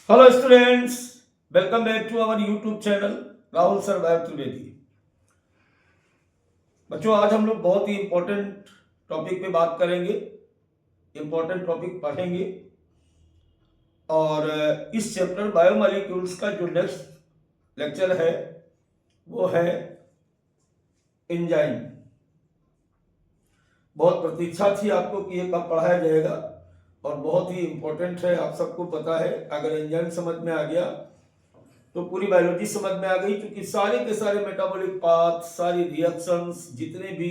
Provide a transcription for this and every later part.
Hello students, welcome back to our YouTube channel Rahul survive Trivedi. बच्चों, आज हम लोग बहुत ही इंपॉर्टेंट टॉपिक पे बात करेंगे, इंपॉर्टेंट टॉपिक पढ़ेंगे। और इस चैप्टर बायोमॉलिक्यूल्स का जो नेक्स्ट लेक्चर है वो है एंजाइम। बहुत प्रतीक्षा थी आपको कि ये कब पढ़ाया जाएगा और बहुत ही इंपॉर्टेंट है। आप सबको पता है, अगर एंजाइम समझ में आ गया तो पूरी बायोलॉजी समझ में आ गई, क्योंकि सारे के सारे मेटाबॉलिक पाथ, सारी रिएक्शंस, जितने भी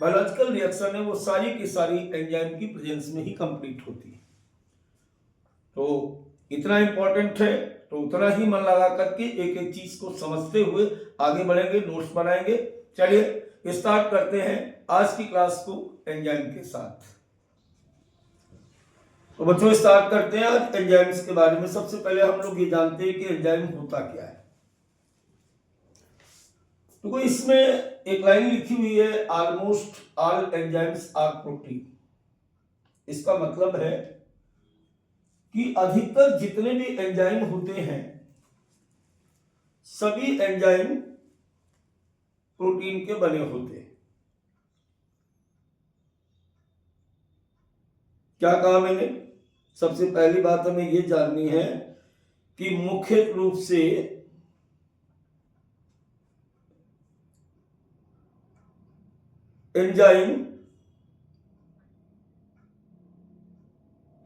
बायोलॉजिकल रिएक्शन है वो सारी की सारी एंजाइम की प्रेजेंस में ही कंप्लीट होती है। तो इतना इंपॉर्टेंट है तो उतना ही मन लगा करके एक एक चीज को समझते हुए आगे बढ़ेंगे, नोट्स बनाएंगे। चलिए स्टार्ट करते हैं आज की क्लास को एंजाइम के साथ। तो बच्चों स्टार्ट करते हैं आज एंजाइम्स के बारे में। सबसे पहले हम लोग ये जानते हैं कि एंजाइम होता क्या है। तो इसमें एक लाइन लिखी हुई है, almost all enzymes are protein. इसका मतलब है कि अधिकतर जितने भी एंजाइम होते हैं सभी एंजाइम प्रोटीन के बने होते हैं। क्या कहा मैंने? सबसे पहली बात हमें यह जाननी है कि मुख्य रूप से एंजाइम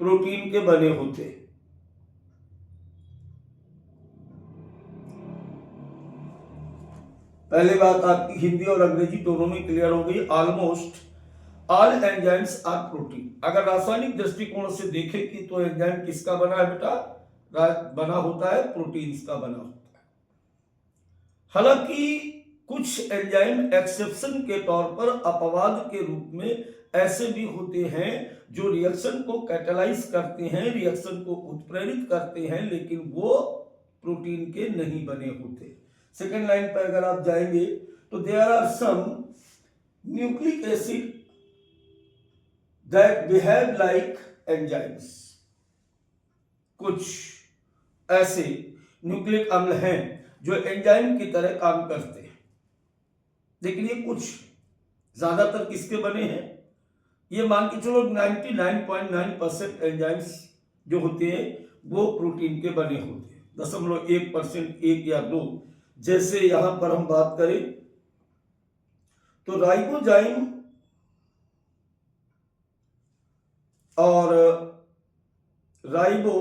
प्रोटीन के बने होते हैं। पहली बात आपकी हिंदी और अंग्रेजी दोनों में क्लियर हो गई। Almost all enzymes are protein. अगर रासायनिक दृष्टिकोण से देखें कि तो एंजाइम किसका बना है बेटा? बना होता है प्रोटीन्स का बना होता है। हालांकि कुछ एंजाइम एक्सेप्शन के तौर पर अपवाद के रूप में ऐसे भी होते हैं जो रिएक्शन को कैटेलाइज करते हैं, रिएक्शन को उत्प्रेरित करते हैं, लेकिन वो प्रोटीन के नहीं बने होते। सेकेंड लाइन पर अगर आप जाएंगे तो there are some nucleic acid that behave like enzymes. कुछ ऐसे न्यूक्लिक अम्ल हैं जो एंजाइम की तरह काम करते हैं, लेकिन ये कुछ ज्यादातर किसके बने हैं? ये मान के चलो 99.9% एंजाइम्स जो होते हैं वो प्रोटीन के बने होते हैं। 0.1%, 1 या 2। जैसे यहां पर हम बात करें तो राइबोजाइम और राइबो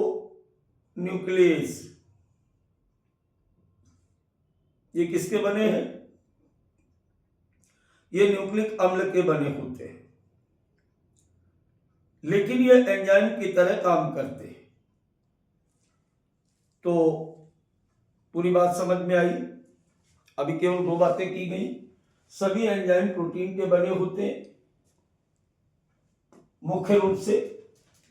न्यूक्लियस, ये किसके बने हैं? ये न्यूक्लिक अम्ल के बने होते हैं, लेकिन ये एंजाइम की तरह काम करते हैं। तो पूरी बात समझ में आई। अभी केवल 2 बातें की गई। सभी एंजाइम प्रोटीन के बने होते हैं मुख्य रूप से,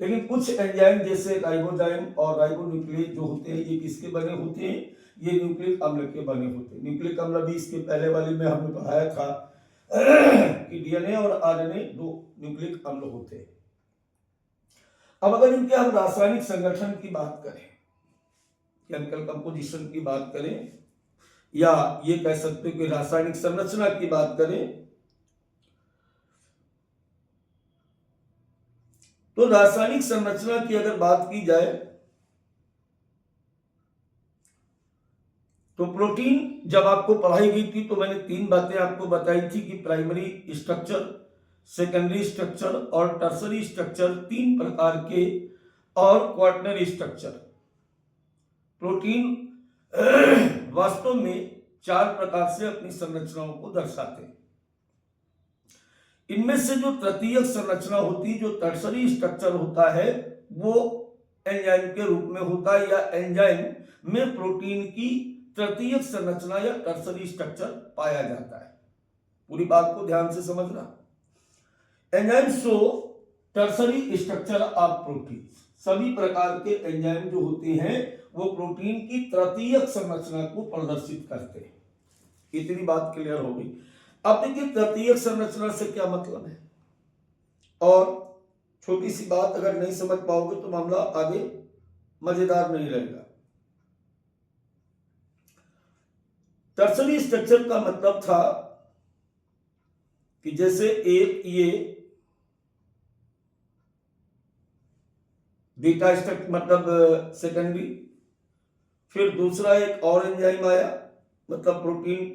लेकिन कुछ एंजाइम जैसे राइबोजाइम और राइबोन्यूक्लियेज जो होते हैं ये किसके बने होते हैं? ये न्यूक्लिक अम्ल के बने होते हैं। न्यूक्लिक अम्ल भी इसके पहले वाले में हमने पढ़ाया था कि डीएनए और आरएनए 2 न्यूक्लिक अम्ल होते हैं। अब अगर इनके हम रासायनिक संगठन की बात करें, केमिकल कंपोजिशन की बात करें, या ये कह सकते हैं कि रासायनिक संरचना की बात करें, तो रासायनिक संरचना की अगर बात की जाए तो प्रोटीन जब आपको पढ़ाई गई थी तो मैंने 3 बातें आपको बताई थी कि प्राइमरी स्ट्रक्चर, सेकेंडरी स्ट्रक्चर और टर्सरी स्ट्रक्चर 3 प्रकार के, और क्वाटरनरी स्ट्रक्चर। प्रोटीन वास्तव में 4 प्रकार से अपनी संरचनाओं को दर्शाते हैं। इनमें से जो तृतीयक संरचना होती है, जो टर्सरी स्ट्रक्चर होता है, वो एंजाइम के रूप में होता है, या एंजाइम में प्रोटीन की तृतीयक संरचना या टर्सरी स्ट्रक्चर पाया जाता है। पूरी बात को ध्यान से समझना। Enzyme show tertiary structure of protein. सभी प्रकार के एंजाइम जो होते हैं वो प्रोटीन की तृतीयक संरचना को प्रदर्शित करते हैं। इतनी बात क्लियर हो गई। अब देखिए तृतीयक संरचना से क्या मतलब है, और छोटी सी बात अगर नहीं समझ पाओगे तो मामला आगे मजेदार नहीं रहेगा। टर्सरी स्ट्रक्चर का मतलब था कि जैसे एक ये बीटा स्ट्रक्चर मतलब सेकेंडरी, फिर दूसरा एक और एंजाइम आया मतलब प्रोटीन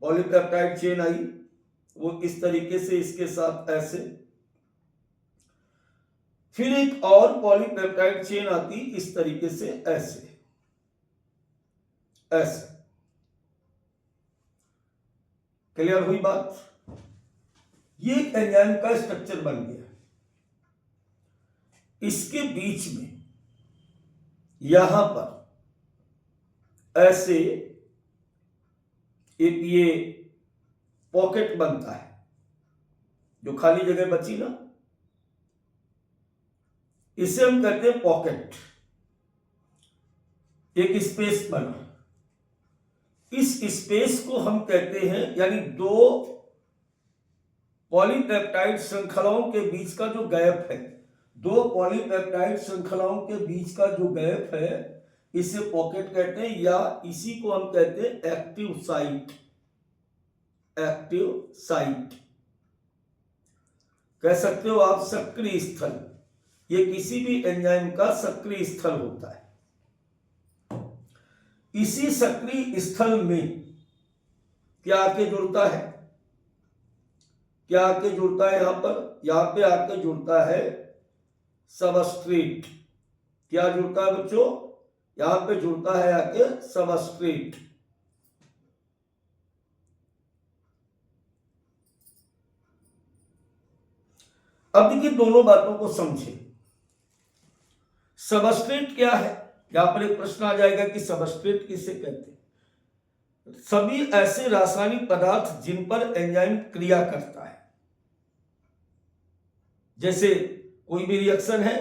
पॉलीपेप्टाइड चेन आई, वो इस तरीके से इसके साथ ऐसे, फिर एक और पॉलीपेप्टाइड चेन आती इस तरीके से ऐसे ऐसे। क्लियर हुई बात? ये एक एंजाइम का स्ट्रक्चर बन गया। इसके बीच में यहां पर ऐसे एक ये पॉकेट बनता है, जो खाली जगह बची ना, इसे हम कहते हैं पॉकेट। एक स्पेस बना, इस स्पेस को हम कहते हैं, यानी दो पॉलीपेप्टाइड श्रृंखलाओं के बीच का जो गैप है, दो पॉलीपेप्टाइड श्रृंखलाओं के बीच का जो गैप है, इसे पॉकेट कहते हैं, या इसी को हम कहते हैं एक्टिव साइट। एक्टिव साइट कह सकते हो आप, सक्रिय स्थल। ये किसी भी एंजाइम का सक्रिय स्थल होता है। इसी सक्रिय स्थल में क्या आके जुड़ता है, क्या आके जुड़ता है? यहां पे आके जुड़ता है सबस्ट्रेट। क्या जुड़ता है बच्चों? यहां पे जुड़ता है आके सबस्ट्रेट। अब देखिए दोनों बातों को समझे। सबस्ट्रेट क्या है? यहां पर एक प्रश्न आ जाएगा कि सबस्ट्रेट किसे कहते हैं। सभी ऐसे रासायनिक पदार्थ जिन पर एंजाइम क्रिया करता है, जैसे कोई भी रिएक्शन है,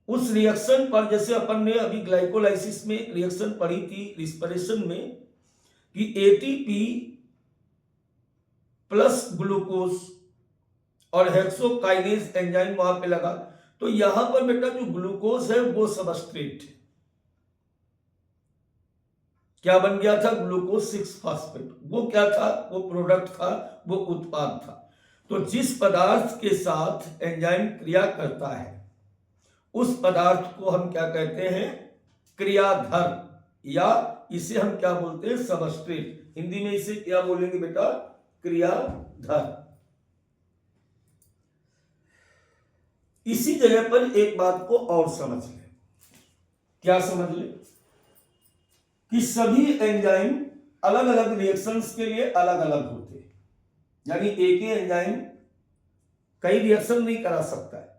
उस रिएक्शन पर, जैसे अपन ने अभी ग्लाइकोलाइसिस में एक रिएक्शन पढ़ी थी रिस्पिरेशन में, कि एटीपी प्लस ग्लूकोज और हेक्सोकाइनेज एंजाइम वहां पे लगा, तो यहां पर बेटा जो ग्लूकोज है वो सबस्ट्रेट है। क्या बन गया था? Glucose 6 phosphate. वो क्या था? वो प्रोडक्ट था, वो उत्पाद था। तो जिस पदार्थ के साथ एंजाइम क्रिया करता है, उस पदार्थ को हम क्या कहते हैं? क्रियाधर, या इसे हम क्या बोलते हैं? सबस्ट्रेट। हिंदी में इसे क्या बोलेंगे बेटा? क्रियाधर। इसी जगह पर एक बात को और समझ ले। क्या समझ ले? कि सभी एंजाइम अलग अलग रिएक्शंस के लिए अलग अलग होते हैं, यानी एक ही एंजाइम कई रिएक्शन नहीं करा सकता है।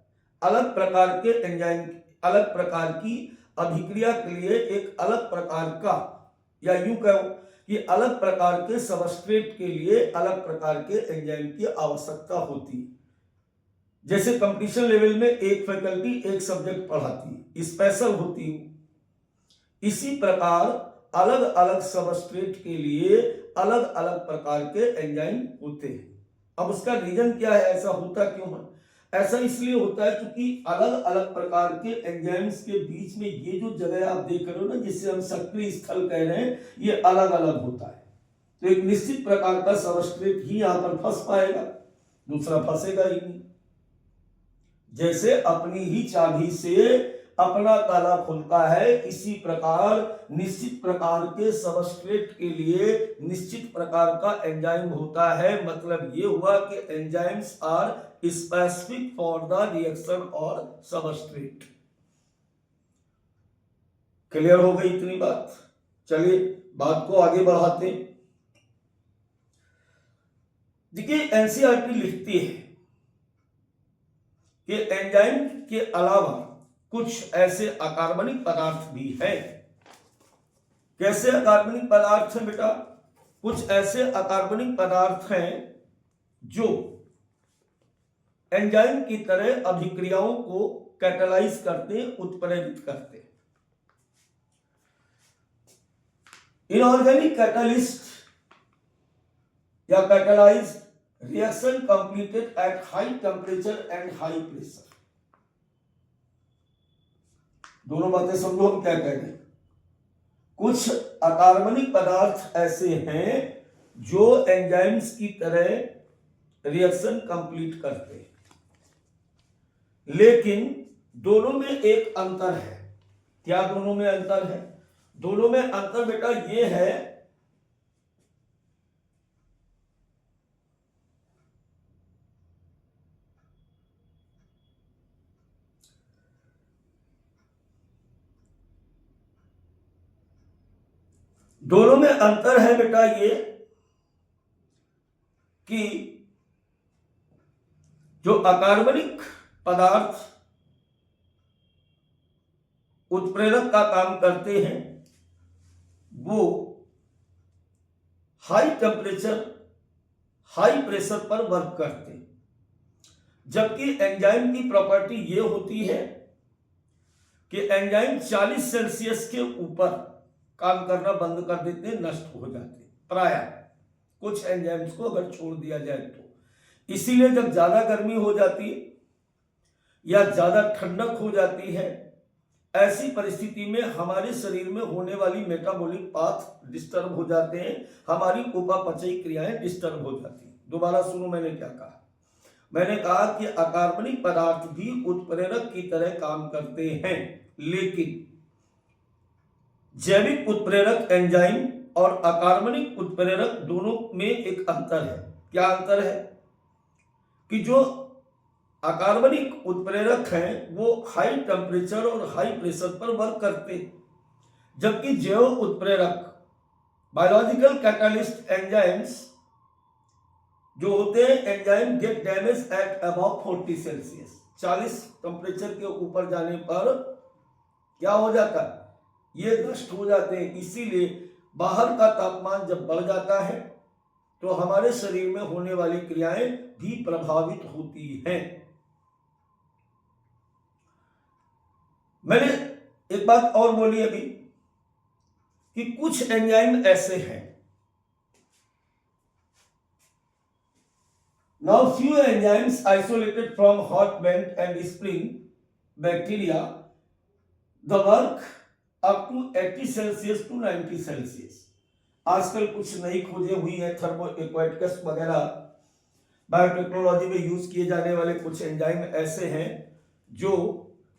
अलग प्रकार के एंजाइम, अलग प्रकार की अभिक्रिया के लिए एक अलग प्रकार का, या यूं कहो कि अलग प्रकार के सबस्ट्रेट के लिए अलग प्रकार के एंजाइम की आवश्यकता होती है। जैसे कंपटीशन लेवल में एक फैकल्टी एक सब्जेक्ट पढ़ाती है, स्पेशल होती है, इसी प्रकार अलग अलग सबस्ट्रेट के लिए अलग अलग प्रकार के एंजाइम होते हैं। अब उसका रीजन क्या है, ऐसा होता क्यों है? ऐसा इसलिए होता है क्योंकि अलग अलग प्रकार के एंजाइम्स के बीच में ये जो जगह आप देख रहे हो ना, जिसे हम सक्रिय स्थल कह रहे हैं, ये अलग अलग होता है। तो एक निश्चित प्रकार का सबस्ट्रेट ही यहां पर फंस पाएगा, दूसरा फंसेगा ही नहीं। जैसे अपनी ही चाबी से अपना ताला खुलता है, इसी प्रकार निश्चित प्रकार के सबस्ट्रेट के लिए निश्चित प्रकार का एंजाइम होता है। मतलब ये हुआ कि enzymes are specific for the reaction और सबस्ट्रेट। क्लियर हो गई इतनी बात? चलिए बात को आगे बढ़ाते हैं। देखिए एनसीईआरटी लिखती है कि एंजाइम के अलावा कुछ ऐसे अकार्बनिक पदार्थ भी हैं। कैसे अकार्बनिक पदार्थ हैं बेटा? कुछ ऐसे अकार्बनिक पदार्थ हैं जो एंजाइम की तरह अभिक्रियाओं को कैटालाइज करते, उत्प्रेरित करते। इनऑर्गेनिक कैटालिस्ट या catalyse reaction completed at high temperature and high pressure. दोनों बातें समझो हम क्या कह रहे हैं। कुछ अकार्बनिक पदार्थ ऐसे हैं जो एंजाइम्स की तरह रिएक्शन कंप्लीट करते हैं, लेकिन दोनों में एक अंतर है। क्या दोनों में अंतर है? दोनों में अंतर बेटा ये है दोनों में अंतर है बेटा ये कि जो अकार्बनिक पदार्थ उत्प्रेरक का काम करते हैं वो हाई टेम्परेचर हाई प्रेशर पर वर्क करते हैं, जबकि एंजाइम की प्रॉपर्टी ये होती है कि एंजाइम 40 सेल्सियस के ऊपर काम करना बंद कर देते हैं, नष्ट हो जाते हैं प्राय कुछ एंजाइम्स को अगर छोड़ दिया जाए तो। इसीलिए जब ज्यादा गर्मी हो जाती है या ज्यादा ठंडक हो जाती है, ऐसी परिस्थिति में हमारे शरीर में होने वाली मेटाबॉलिक पाथ डिस्टर्ब हो जाते हैं, हमारी उपापचयी क्रियाएं डिस्टर्ब हो जाती हैं। दोबारा सुनो मैंने क्या कहा। मैंने कहा कि अकार्बनिक पदार्थ भी उत्प्रेरक की तरह काम करते हैं, लेकिन जैविक उत्प्रेरक एंजाइम और अकार्बनिक उत्प्रेरक दोनों में एक अंतर है। क्या अंतर है? कि जो अकार्बनिक उत्प्रेरक हैं वो हाई टेम्परेचर और हाई प्रेशर पर वर्क करते, जबकि जैव उत्प्रेरक बायोलॉजिकल कैटालिस्ट एंजाइम्स जो होते हैं, enzyme gate damage eight above 40 Celsius. 40 temperature के ऊपर जाने पर क्या हो जाता है? ये नष्ट हो जाते हैं। इसीलिए बाहर का तापमान जब बढ़ जाता है तो हमारे शरीर में होने वाली क्रियाएं भी प्रभावित होती हैं। मैंने एक बात और बोली अभी कि कुछ एंजाइम ऐसे हैं। Now few enzymes isolated from hot vent and spring bacteria the work up to 80 celsius to 90 celsius. आजकल कुछ नई खोजें हुई है, थर्मो एक्वाटिकस वगैरह बायोटेक्नोलॉजी में यूज किए जाने वाले कुछ एंजाइम ऐसे हैं जो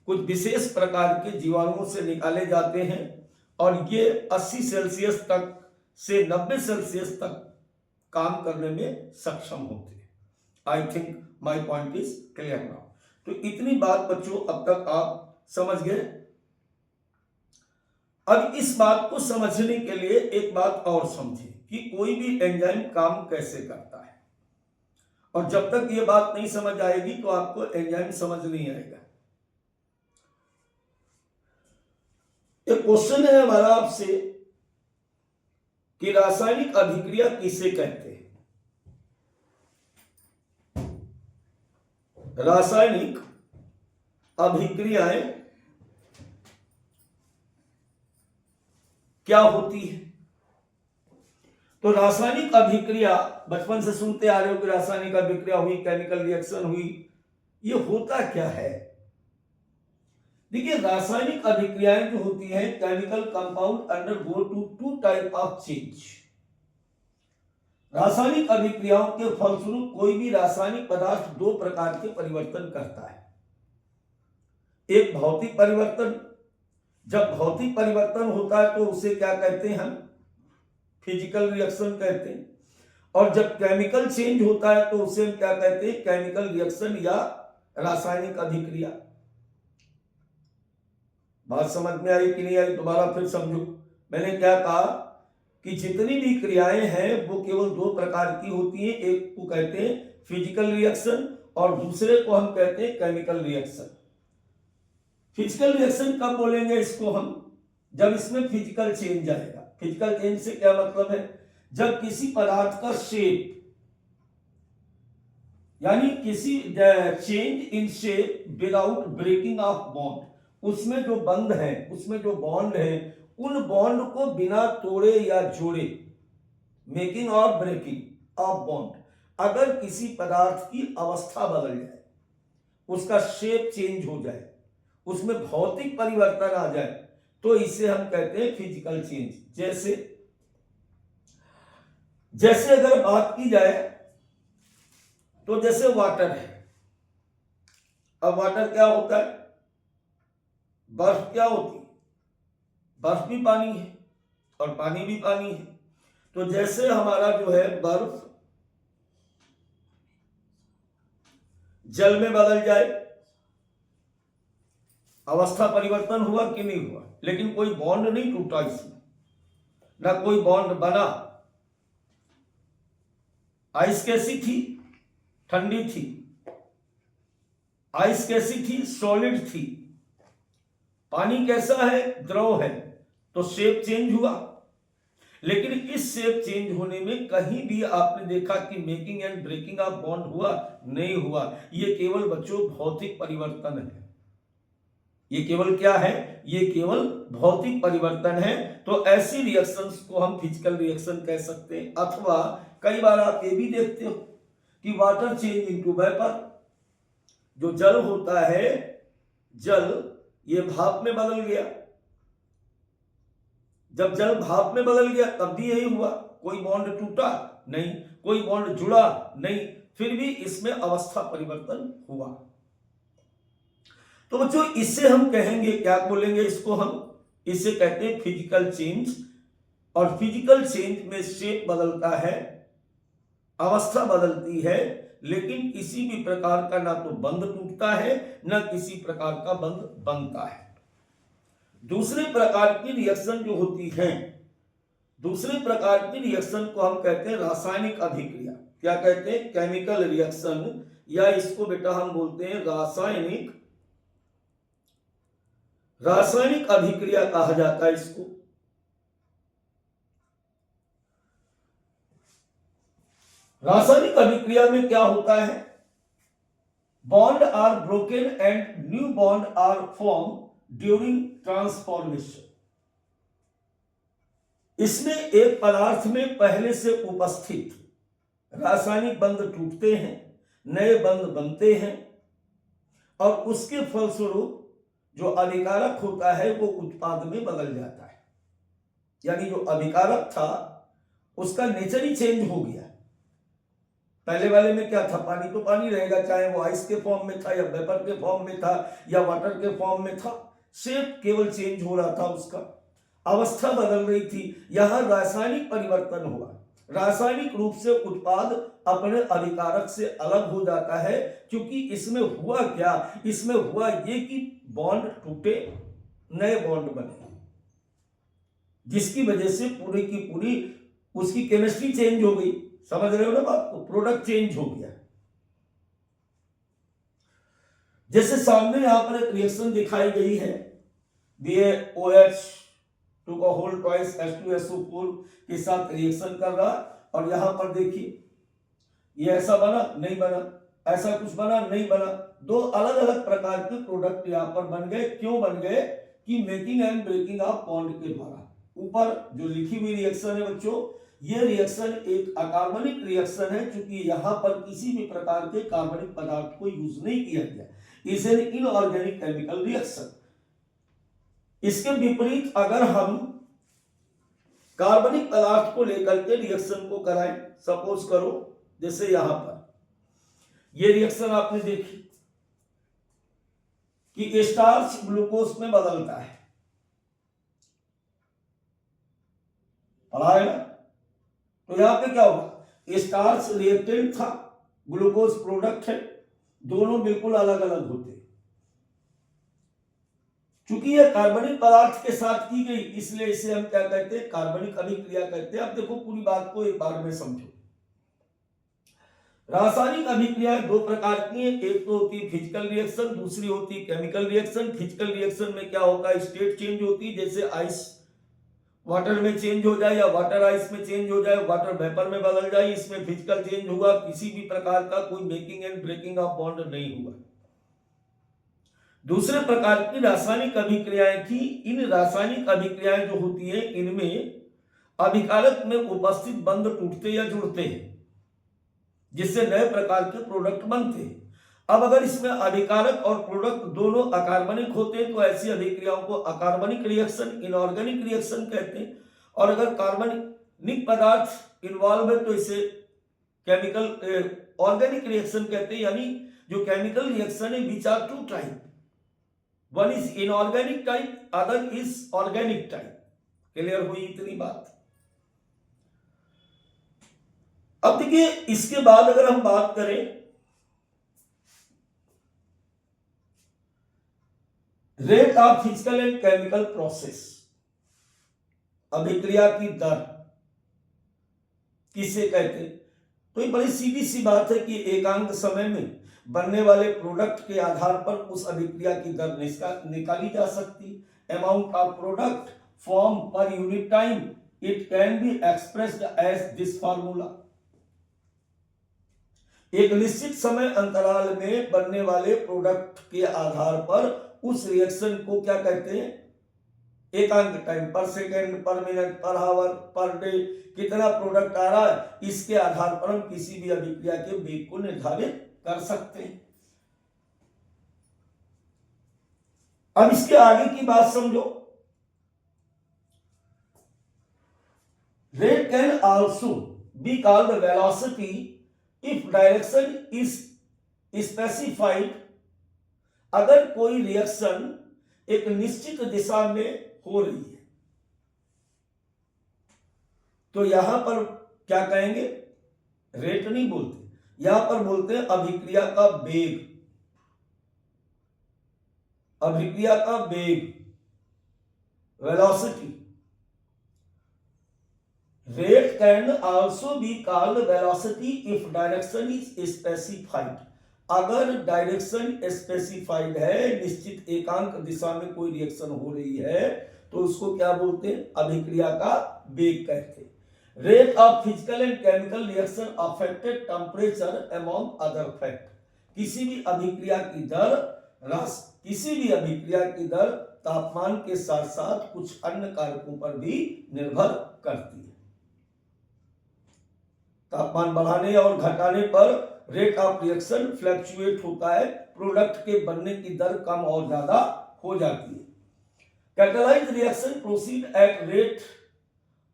कुछ विशेष प्रकार के जीवाणुओं से निकाले जाते हैं और ये 80 सेल्सियस तक से 90 सेल्सियस तक काम करने में सक्षम होते हैं। I think my point is clear now. तो इतनी बात बच्चों अब तक आप समझ गए। अब इस बात को समझने के लिए एक बात और समझिए कि कोई भी एंजाइम काम कैसे करता है, और जब तक ये बात नहीं समझ आएगी तो आपको एंजाइम समझ नहीं आएगा। एक क्वेश्चन है हमारा आपसे कि रासायनिक अभिक्रिया किसे कहते हैं? रासायनिक अभिक्रियाएं क्या होती है? तो रासायनिक अभिक्रिया बचपन से सुनते आ रहे हो कि रासायनिक अभिक्रिया हुई, केमिकल रिएक्शन हुई। ये होता क्या है? देखिए, रासायनिक अभिक्रियाएं जो होती हैं, chemical compound undergo two type of change. रासायनिक अभिक्रियाओं के फलस्वरूप कोई भी रासायनिक पदार्थ दो प्रकार के परिवर्तन करता है। एक भौतिक परिवर्तन, जब भौतिक परिवर्तन होता है तो उसे क्या कहते हैं? हम फिजिकल रिएक्शन कहते हैं। और जब केमिकल चेंज होता है तो उसे हम क्या कहते हैं? केमिकल रिएक्शन या रासायनिक अभिक्रिया। बात समझ में आई कि नहीं आई? दोबारा फिर समझो। मैंने क्या कहा कि जितनी भी क्रियाएं हैं वो केवल दो प्रकार की होती हैं। एक को कहते हैं फिजिकल रिएक्शन और दूसरे को हम कहते हैं केमिकल रिएक्शन। फिजिकल रिएक्शन कब बोलेंगे इसको हम? जब इसमें फिजिकल चेंज आएगा। फिजिकल चेंज से क्या मतलब है? जब किसी पदार्थ का शेप, यानी किसी change in shape without breaking of bond, उसमें जो बंध है, उसमें जो बॉन्ड है, उन बॉन्ड को बिना तोड़े या जोड़े, मेकिंग और ब्रेकिंग ऑफ बॉन्ड, अगर किसी पदार्थ की अवस्था बदल जाए, उसका शेप चेंज हो जाए, उसमें भौतिक परिवर्तन आ जाए तो इसे हम कहते हैं फिजिकल चेंज। जैसे अगर बात की जाए तो जैसे वाटर है। अब वाटर क्या होता है? बर्फ क्या होती है? बर्फ भी पानी है और पानी भी पानी है। तो जैसे हमारा जो है बर्फ जल में बदल जाए, अवस्था परिवर्तन हुआ कि नहीं हुआ? लेकिन कोई बॉन्ड नहीं टूटा इसमें, ना कोई बॉन्ड बना। आइस कैसी थी? ठंडी थी। आइस कैसी थी? सॉलिड थी। पानी कैसा है? द्रव है। तो शेप चेंज हुआ। लेकिन इस शेप चेंज होने में कहीं भी आपने देखा कि making and breaking of bond हुआ? नहीं हुआ। ये केवल बच्चों भौतिक परिवर्तन है। ये केवल क्या है? ये केवल भौतिक परिवर्तन है। तो ऐसी रिएक्शंस को हम फिजिकल रिएक्शन कह सकते हैं। अथवा कई बार आप ये भी देखते हो कि वाटर चेंज इनटू वेपर। जो जल होता है, जल ये भाप में बदल गया। जब जल भाप में बदल गया तब भी यही हुआ। कोई बॉन्ड टूटा नहीं, कोई बॉन्ड जुड़ा नहीं, फिर भी इसमें अवस्था परिवर्तन हुआ। तो बच्चों इससे हम कहेंगे, क्या बोलेंगे इसको? हम इसे कहते हैं फिजिकल चेंज। और फिजिकल चेंज में शेप बदलता है, अवस्था बदलती है, लेकिन किसी भी प्रकार का ना तो बंध टूटता है, ना किसी प्रकार का बंध बनता है। दूसरे प्रकार की रिएक्शन जो होती है, दूसरे प्रकार की रिएक्शन को हम कहते हैं रासायनिक अभिक्रिया। क्या कहते हैं? केमिकल रिएक्शन, या इसको बेटा हम बोलते हैं रासायनिक अभिक्रिया कहा जाता है इसको। रासायनिक अभिक्रिया में क्या होता है? Bond are broken and new bond are form during transformation. इसमें एक पदार्थ में पहले से उपस्थित रासायनिक बंध टूटते हैं, नए बंध बनते हैं, और उसके फलस्वरूप जो अभिकारक होता है वो उत्पाद में बदल जाता है। यानी जो अभिकारक था उसका नेचर ही चेंज हो गया। पहले वाले में क्या था? पानी तो पानी रहेगा, चाहे वो आइस के फॉर्म में था या वेपर के फॉर्म में था या वाटर के फॉर्म में था। शेप केवल चेंज हो रहा था, उसका अवस्था बदल रही थी। यहां रासायनिक परिवर्तन हुआ। रासायनिक रूप से उत्पाद अपने अभिकारक से अलग हो जाता है। क्योंकि इसमें हुआ क्या? इसमें हुआ ये कि बॉन्ड टूटे, नए बॉन्ड बने, जिसकी वजह से पूरी की पूरी उसकी केमिस्ट्री चेंज हो गई। समझ रहे हो ना बात को? प्रोडक्ट चेंज हो गया। जैसे सामने यहां पर एक रिएक्शन दिखाई गई है, BaOH टू का होल ट्वाइस H2SO4 के साथ रिएक्शन कर रहा। और यहां पर देखिए ये ऐसा बना, नहीं बना, ऐसा कुछ बना, नहीं बना। दो अलग अलग प्रकार के प्रोडक्ट यहां पर बन गए। क्यों बन गए? कि making and breaking of bond के द्वारा। ऊपर जो लिखी हुई रिएक्शन है बच्चों, ये रिएक्शन एक अकार्बनिक रिएक्शन है, क्योंकि यहां पर किसी भी प्रकार के कार्बनिक पदार्थ को यूज नहीं किया गया। Is an inorganic chemical reaction. इसके विपरीत अगर हम कार्बनिक पदार्थ को लेकर के रिएक्शन को कराएं, सपोज करो जैसे यहां पर ये रिएक्शन आपने देखी कि स्टार्च ग्लूकोज में बदलता है, पढ़ा है ना? तो यहां पे क्या होगा? स्टार्च रिएक्टेंट था, ग्लूकोज प्रोडक्ट है, दोनों बिल्कुल अलग अलग होते। चूंकि यह कार्बनिक पदार्थ के साथ की गई, इसलिए इसे हम क्या कहते हैं? कार्बनिक अभिक्रिया कहते हैं। अब देखो पूरी बात को एक बार में समझो। रासायनिक अभिक्रिया दो प्रकार की है। एक तो होती है फिजिकल रिएक्शन, दूसरी होती है केमिकल रिएक्शन। फिजिकल रिएक्शन में क्या होता है? स्टेट चेंज होती है। जैसे आइस वाटर में चेंज हो जाए या वाटर आइस में चेंज हो जाए, वाटर वेपर में बदल जाए, इसमें फिजिकल चेंज हुआ। किसी भी प्रकार का कोई making and breaking of bond नहीं हुआ। दूसरे प्रकार की रासायनिक अभिक्रियाएं थी। इन रासायनिक अभिक्रियाएं जो होती है, इनमें अभिकारक में उपस्थित बंध टूटते या जुड़ते हैं, जिससे नए प्रकार के प्रोडक्ट बनते हैं। अब अगर इसमें अभिकारक और प्रोडक्ट दोनों अकार्बनिक होते हैं तो ऐसी अभिक्रियाओं को अकार्बनिक रिएक्शन, इनऑर्गेनिक रिएक्शन कहते हैं। और अगर कार्बनिक पदार्थ इन्वॉल्व है तो इसे केमिकल ऑर्गेनिक रिएक्शन कहते हैं। यानी जो केमिकल रिएक्शन है which are two type, one is inorganic type, other is organic type. Clear हुई इतनी बात। अब देखिए इसके बाद अगर हम बात करें rate of physical and chemical process, अभिक्रिया की दर किसे कहते हैं, तो ये बड़ी सीधी सी बात है कि एकांक समय में बनने वाले प्रोडक्ट के आधार पर उस अभिक्रिया की दर निकाली जा सकती। Amount of product form per unit time, it can be expressed as this formula. एक निश्चित समय अंतराल में बनने वाले प्रोडक्ट के आधार पर उस रिएक्शन को क्या कहते हैं, एकांक टाइम, पर सेकेंड, पर minute, per hour, per day, कितना प्रोडक्ट आ रहा है, इसके आधार पर हम किसी भी अभिक्रिया के वेग को निर्धारित कर सकते हैं। अब इसके आगे की बात समझो। Rate can also be called velocity if direction is specified. अगर कोई रिएक्शन एक निश्चित दिशा में हो रही है तो यहां पर क्या कहेंगे, रेट नहीं बोलते, यहां पर बोलते हैं अभिक्रिया का वेग। अभिक्रिया का वेग, velocity. Rate can also be called velocity if direction is specified. अगर डायरेक्शन स्पेसिफाइड है, निश्चित एकांक दिशा में कोई रिएक्शन हो रही है तो उसको क्या बोलते हैं, अभिक्रिया का वेग कहते हैं। Rate of physical and chemical reaction affected temperature among other fact. किसी भी अभिक्रिया की दर तापमान के साथ साथ कुछ अन्य कारकों पर भी निर्भर करती है। तापमान बढ़ाने और घटाने पर रेट ऑफ रिएक्शन फ्लक्चुएट होता है, प्रोडक्ट के बनने की दर कम और ज्यादा हो जाती है। Catalysed reaction proceed at rate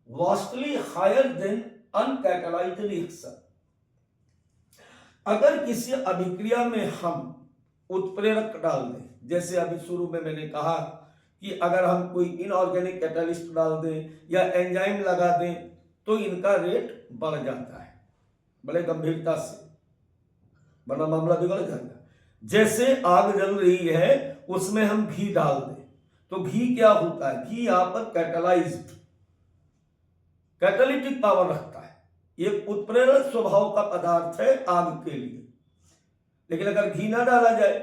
vastly higher than uncatalysed reaction. अगर किसी अभिक्रिया में हम उत्प्रेरक डाल दें, जैसे अभी शुरू में मैंने कहा कि अगर हम कोई इनऑर्गेनिक कैटालिस्ट डाल दें या एंजाइम लगा दें तो इनका रेट बढ़ जाता है बड़े गंभीरता से, वरना मामला बिगड़ जाएगा। जैसे आग जल रही है उसमें हम घी डाल दें तो घी क्या होता है, घी यहां पर कैटालिटिक पावर रखता है, एक उत्प्रेरक स्वभाव का पदार्थ है आग के लिए। लेकिन अगर घी ना डाला जाए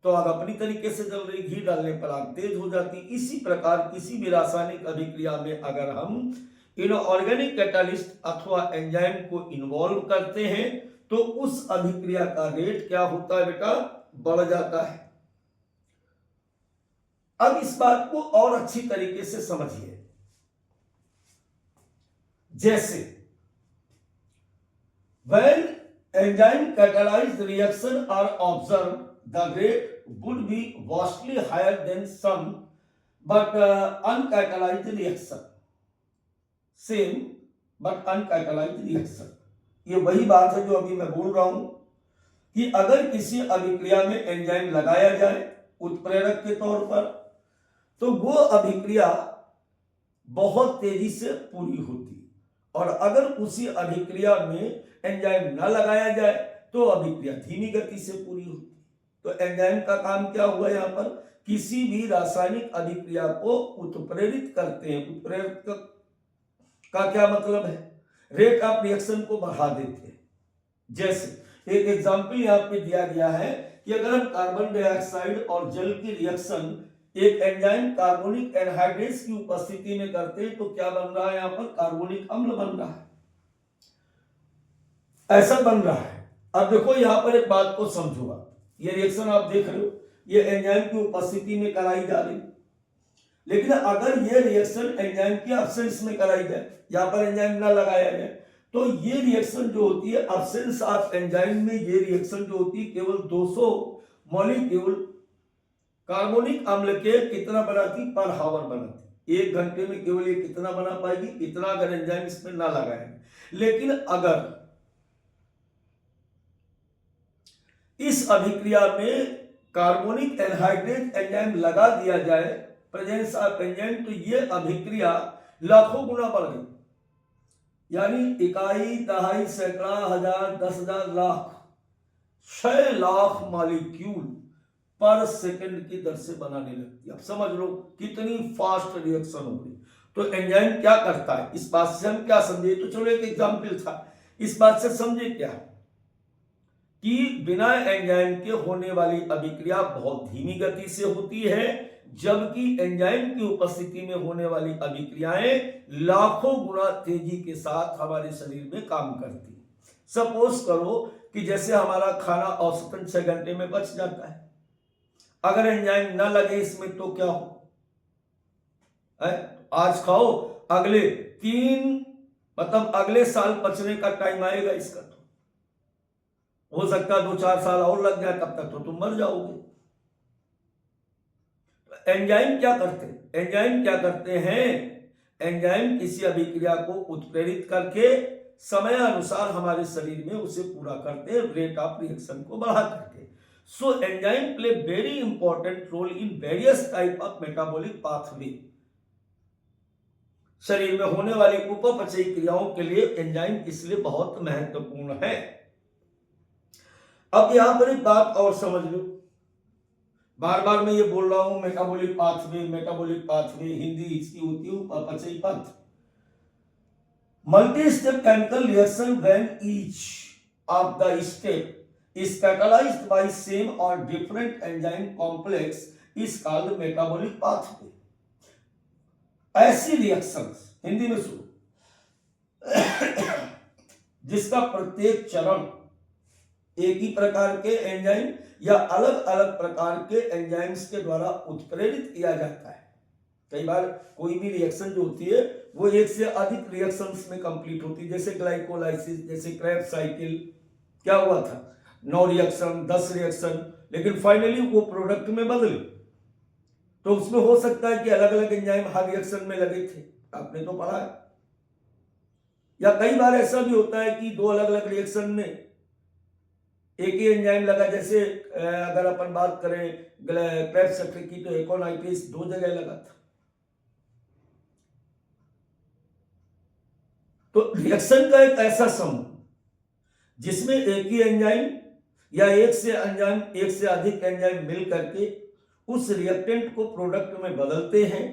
तो आग अपनी तरीके से जल रही, घी डालने पर आग तेज हो जाती। इसी प्रकार किसी भी रासायनिक अभिक्रिया में अगर हम इनऑर्गेनिक कैटालिस्ट अथवा एंजाइम को इन्वॉल्व करते हैं तो उस अभिक्रिया का रेट क्या होता है बेटा, बढ़ जाता है। अब इस बात को और अच्छी तरीके से समझिए। जैसे when enzyme catalyzed reaction are observed, the rate would be vastly higher than some but uncatalyzed reaction. Same but uncatalyzed reaction. ये वही बात है जो अभी मैं बोल रहा हूं कि अगर किसी अभिक्रिया में एंजाइम लगाया जाए उत्प्रेरक के तौर पर तो वो अभिक्रिया बहुत तेजी से पूरी होती, और अगर उसी अभिक्रिया में एंजाइम न लगाया जाए तो अभिक्रिया धीमी गति से पूरी होती। तो एंजाइम का काम क्या हुआ, यहाँ पर किसी भी रासायनिक अभिक्रिया को उत्प्रेरित करते हैं। उत्प्रेरित का क्या मतलब है, रेट ऑफ रिएक्शन को बढ़ा देते हैं। जैसे एक एग्जांपल यहाँ पे दिया गया है कि अगर हम कार्बन डाइऑक्साइड और जल की रिएक्शन एक एंजाइम कार्बोनिक एनहाइड्रेस की उपस्थिति में करते हैं तो क्या बन रहा है, यहाँ पर कार्बोनिक अम्ल बन रहा है, ऐसा बन रहा है। अब देखो यहाँ पर एक बात को समझो, ये रिएक्शन आप देख रहे हो, ये एंजाइम की उपस्थिति में कराई जा रही, लेकिन अगर ये रिएक्शन एंजाइम की एब्सेंस में कराई जाए, यहाँ पर एंजाइम ना लगाया जाए तो ये रिएक्शन जो होती है एब्सेंस ऑफ एंजाइम में, ये रिएक्शन जो होती है केवल 200 मॉलिक्यूल कार्बोनिक अम्ल के कितना बनाती, पर हावर बनाती। 1 घंटे में केवल ये कितना बना पाएगी, इतना अगर एंजाइम इसमें ना लगाएंगे। लेकिन अगर इस अभिक्रिया में कार्बोनिक एनहाइड्रेट एंजाइम लगा दिया जाए, प्रेजेंस ऑफ एंजाइम, तो ये अभिक्रिया लाखों गुना बढ़ गई। यानी इकाई, दहाई, सैकड़ा, हजार, 10,000, लाख, 6 लाख मॉलिक्यूल पर सेकंड की दर से बनाने लगती है। अब समझ लो कितनी फास्ट रिएक्शन हो गई। तो एंजाइम क्या करता है, इस बात से हम क्या समझे, तो चलो एक एग्जाम्पल था, इस बात से समझे क्या कि बिना एंजाइम के होने वाली अभिक्रिया बहुत धीमी गति से होती है, जबकि एंजाइम की उपस्थिति में होने वाली अभिक्रियाएं लाखों गुना तेजी के साथ हमारे शरीर में काम करती। सपोज करो कि जैसे हमारा खाना औसतन 6 घंटे में बच जाता है, अगर एंजाइम ना लगे इसमें तो क्या हो, आज खाओ, अगले 3 मतलब अगले साल पचने का टाइम आएगा इसका, तो हो सकता है 2-4 साल और लग जाए, तब तक तो तुम मर जाओगे। एंजाइम क्या करते हैं, एंजाइम क्या करते हैं, एंजाइम किसी अभिक्रिया को उत्प्रेरित करके समय अनुसार हमारे शरीर में उसे पूरा करते हैं, रेट ऑफ रिएक्शन को बढ़ा करके। So enzyme play very important role in various type of metabolic pathway. शरीर में होने वाली उपपचयी क्रियाओं के लिए एंजाइम इसलिए बहुत महत्वपूर्ण है। अब यहां पर एक बात और समझ लो, बार बार मैं ये बोल रहा हूं metabolic pathway, metabolic pathway, Hindi इसकी होती है उपपचयी पथ। Multi step chemical reaction when each of the step is catalyzed by same or different enzyme complex is called metabolic pathway। ऐसी रिएक्शंस, हिंदी में सुनो, जिसका प्रत्येक चरण एक ही प्रकार के एंजाइम या अलग अलग प्रकार के एंजाइम्स के द्वारा उत्प्रेरित किया जाता है। कई बार कोई भी रिएक्शन जो होती है वो एक से अधिक रिएक्शंस में कंप्लीट होती है, जैसे ग्लाइकोलाइसिस, जैसे क्रेब्स साइकिल, क्या हुआ था, 9 रिएक्शन, 10 रिएक्शन, लेकिन फाइनली वो प्रोडक्ट में बदले। तो उसमें हो सकता है कि अलग अलग एंजाइम हर रिएक्शन में लगे थे, आपने तो पढ़ा है। या कई बार ऐसा भी होता है कि 2 अलग अलग रिएक्शन में एक ही एंजाइम लगा, जैसे अगर अपन बात करें क्रेब्स साइकिल की, तो एकोनाइटिस 2 जगह लगा था। तो रिएक्शन का एक ऐसा समूह जिसमें एक ही एंजाइम या एक से अधिक एंजाइम मिल करके उस रिएक्टेंट को प्रोडक्ट में बदलते हैं,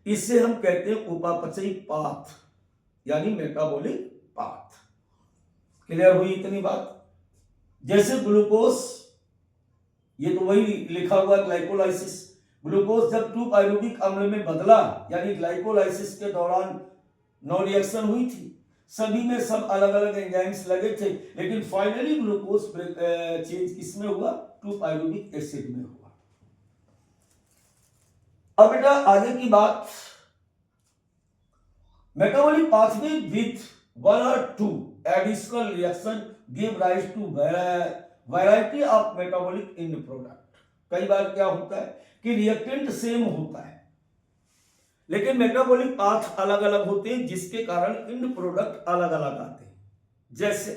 इससे हम कहते हैं उपापचयी पाथ, यानी मेटाबॉलिक पाथ। क्लियर हुई इतनी बात। जैसे ग्लूकोज, ये तो वही लिखा हुआ ग्लाइकोलाइसिस, ग्लूकोज जब 2 पाइरुविक अम्ल में बदला, यानी ग्लाइकोलाइसिस के दौरान 9 रिएक्शन हुई थी, सभी में सब अलग अलग एंजाइम्स लगे थे, लेकिन फाइनली ग्लूकोज चेंज किसमें हुआ, 2 पाइरुविक एसिड में हुआ। अब बेटा आगे की बात, metabolic pathway with 1 or 2 additional reaction give rise to variety of metabolic end product. कई बार क्या होता है कि रिएक्टेंट सेम होता है, लेकिन मेटाबॉलिक पाथ अलग अलग होते हैं, जिसके कारण एंड प्रोडक्ट अलग अलग आते हैं। जैसे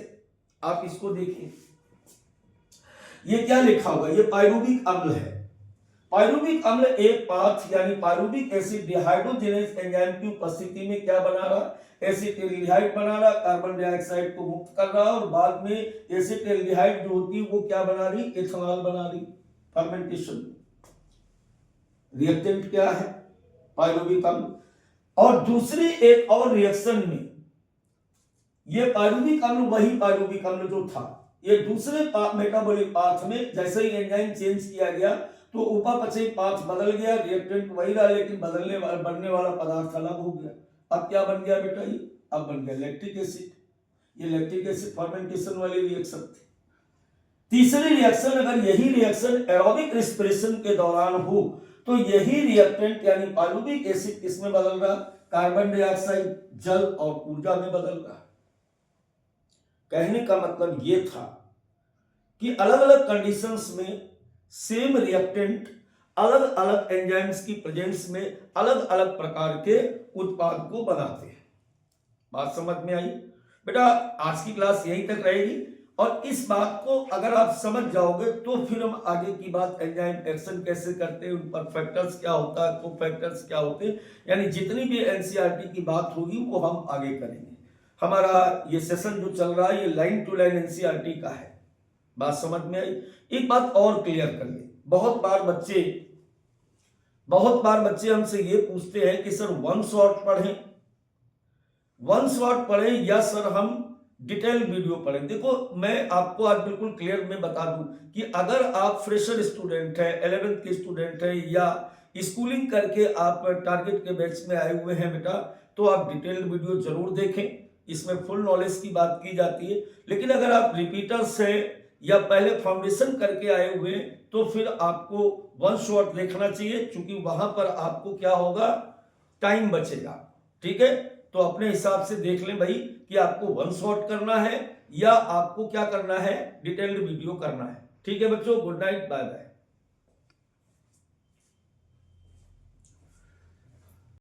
आप इसको देखिए, ये क्या लिखा हुआ है, ये पाइरुविक अम्ल है। पाइरुविक अम्ल एक पाथ यानी पाइरुविक एसिड डिहाइड्रोजिनेज एंजाइम की उपस्थिति में क्या बना रहा, एसिटिल्डिहाइड बना रहा, कार्बन डाइऑक्साइड को मुक्त कर रहा, और बाद में एसिटिल्डिहाइड जो होती है वो क्या बना रही, एथेनॉल बना रही, फर्मेंटेशन। रिएक्टेंट क्या है, पाइरुविक अम्ल। और दूसरी एक और रिएक्शन में ये पाइरुविक अम्ल, वही पाइरुविक अम्ल जो था, ये दूसरे मेटाबॉलिक पाथ में जैसे ही एंजाइम चेंज किया गया तो उपापचयी पाथ बदल गया, रिएक्टेंट वही रहा, लेकिन बनने वाला पदार्थ अलग हो गया। अब क्या बन गया बेटा, ये अब बन गया लैक्टिक एसिड। ये लैक्टिक एसिड फर्मेंटेशन वाली रिएक्शन थी। तीसरी रिएक्शन, अगर यही रिएक्शन एरोबिक रेस्पिरेशन के दौरान हो तो यही रिएक्टेंट यानी पाइरुविक एसिड किसमें बदल रहा, कार्बन डाइऑक्साइड, जल और ऊर्जा में बदल रहा। कहने का मतलब ये था कि अलग अलग कंडीशंस में सेम रिएक्टेंट अलग अलग एंजाइम्स की प्रेजेंस में अलग अलग प्रकार के उत्पाद को बनाते हैं। बात समझ में आई? बेटा आज की क्लास यहीं तक रहेगी और इस बात को अगर आप समझ जाओगे तो फिर हम आगे की बात एंजाइम एक्शन कैसे करते हैं, उन पर फैक्टर्स क्या होता है, को फैक्टर्स क्या होते हैं, यानी जितनी भी एनसीईआरटी की बात होगी वो हम आगे करेंगे। हमारा ये सेशन जो चल रहा है ये लाइन टू लाइन एनसीईआरटी का है। बात समझ में आई? एक बात और क्लियर कर ले, बहुत बार बच्चे हमसे ये पूछते हैं कि सर वन शॉट पढ़ें या सर हम डिटेल वीडियो पढ़ें। देखो मैं आपको आज बिल्कुल क्लियर में बता दूं कि अगर आप फ्रेशर स्टूडेंट है, 11th के स्टूडेंट है या स्कूलिंग करके आप टारगेट के बैच में आए हुए हैं बेटा, तो आप डिटेल्ड वीडियो जरूर देखें, इसमें फुल नॉलेज की बात की जाती है। लेकिन अगर आप रिपीटर्स हैं या पहले फाउंडेशन करके आए हुए हैं तो फिर आपको वन शॉट देखना चाहिए, क्योंकि वहां पर आपको क्या होगा, टाइम बचेगा। ठीक है, तो अपने हिसाब से देख लें भाई कि आपको वन शॉट करना है या आपको क्या करना है, डिटेल्ड वीडियो करना है। ठीक है बच्चों, गुड नाइट, बाय बाय।